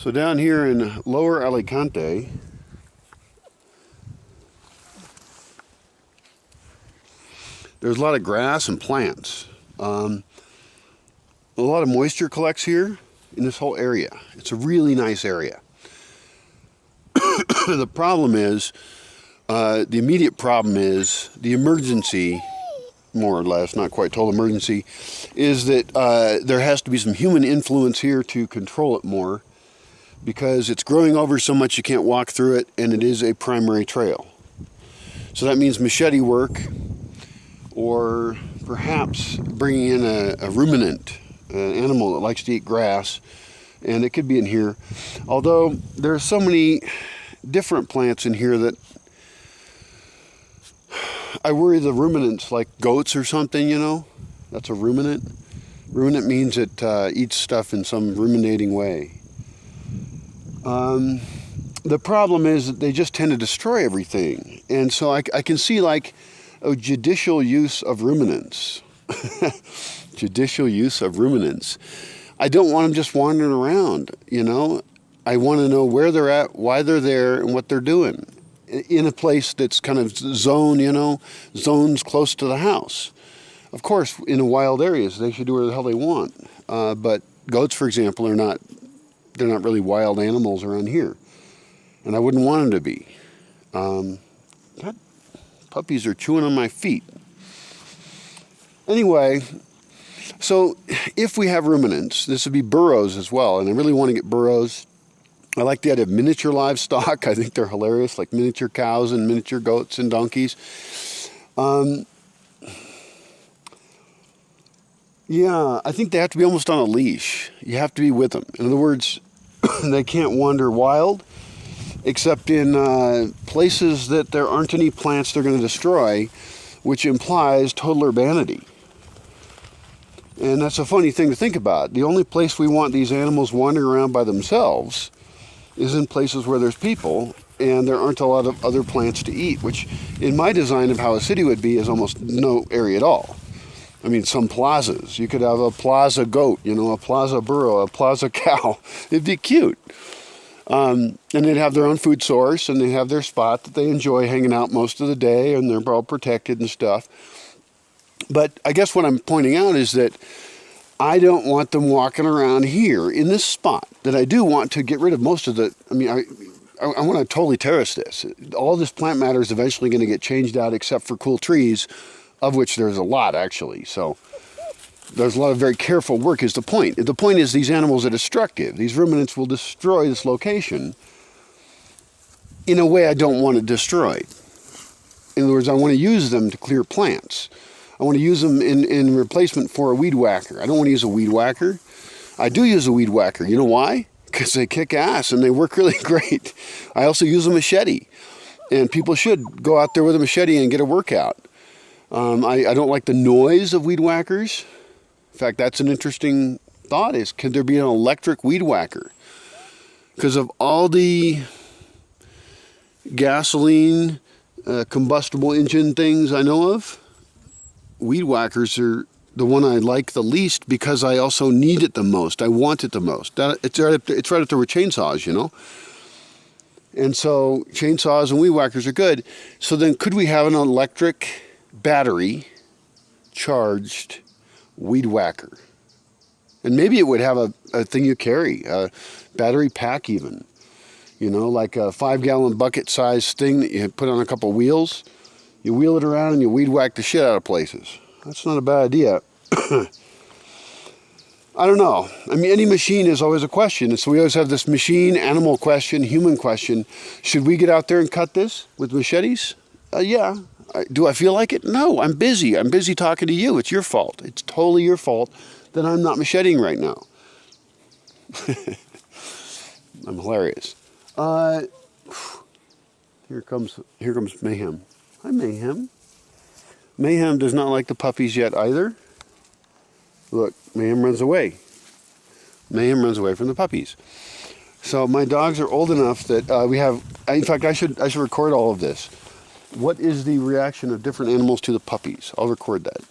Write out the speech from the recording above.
So down here in Lower Alicante, there's a lot of grass and plants. A lot of moisture collects here in this whole area. It's a really nice area. The problem is, the immediate problem is, the emergency, more or less, not quite total emergency, is that there has to be some human influence here to control it more, because it's growing over so much you can't walk through it, and it is a primary trail. So that means machete work, or perhaps bringing in a ruminant, an animal that likes to eat grass, and it could be in here. Although there are so many different plants in here that I worry the ruminants, like goats or something, you know, that's a ruminant. Ruminant means it eats stuff in some ruminating way. The problem is that they just tend to destroy everything. And so I can see like a judicial use of ruminants. Judicial use of ruminants. I don't want them just wandering around, you know. I want to know where they're at, why they're there, and what they're doing. In a place that's kind of zone, you know, zones close to the house. Of course, in the wild areas, they should do whatever the hell they want. But goats, for example, they're not really wild animals around here. And I wouldn't want them to be. God, puppies are chewing on my feet. Anyway, so if we have ruminants, this would be burros as well. And I really want to get burros. I like the idea of miniature livestock. I think they're hilarious, like miniature cows and miniature goats and donkeys. Yeah, I think they have to be almost on a leash. You have to be with them. In other words, they can't wander wild, except in places that there aren't any plants they're going to destroy, which implies total urbanity. And that's a funny thing to think about. The only place we want these animals wandering around by themselves is in places where there's people and there aren't a lot of other plants to eat, which in my design of how a city would be is almost no area at all. I mean, some plazas. You could have a plaza goat, you know, a plaza burro, a plaza cow. It'd be cute. And they'd have their own food source, and they have their spot that they enjoy hanging out most of the day, and they're all protected and stuff. But I guess what I'm pointing out is that I don't want them walking around here in this spot, that I do want to get rid of most of the, I mean, I want to totally terrace this. All this plant matter is eventually going to get changed out except for cool trees, of which there's a lot actually. So there's a lot of very careful work is the point. The point is these animals are destructive. These ruminants will destroy this location in a way I don't want it destroyed. In other words, I want to use them to clear plants. I want to use them in replacement for a weed whacker. I don't want to use a weed whacker. I do use a weed whacker. You know why? Because they kick ass and they work really great. I also use a machete. And people should go out there with a machete and get a workout. I don't like the noise of weed whackers. In fact, that's an interesting thought is, could there be an electric weed whacker? Because of all the gasoline, combustible engine things I know of, weed whackers are the one I like the least because I also need it the most. I want it the most. It's right up there with chainsaws, you know. And so chainsaws and weed whackers are good. So then could we have an electric battery charged weed whacker? And maybe it would have a thing you carry, a battery pack even. You know, like a 5-gallon bucket size thing that you put on a couple wheels. You wheel it around and you weed whack the shit out of places. That's not a bad idea. I don't know. I mean, any machine is always a question. And so we always have this machine, animal question, human question. Should we get out there and cut this with machetes? Yeah. Do I feel like it? No, I'm busy. I'm busy talking to you. It's your fault. It's totally your fault that I'm not macheting right now. I'm hilarious. Here comes Mayhem. Hi, Mayhem. Mayhem does not like the puppies yet either. Look, Mayhem runs away. Mayhem runs away from the puppies. So my dogs are old enough that we have. In fact, I should record all of this. What is the reaction of different animals to the puppies? I'll record that.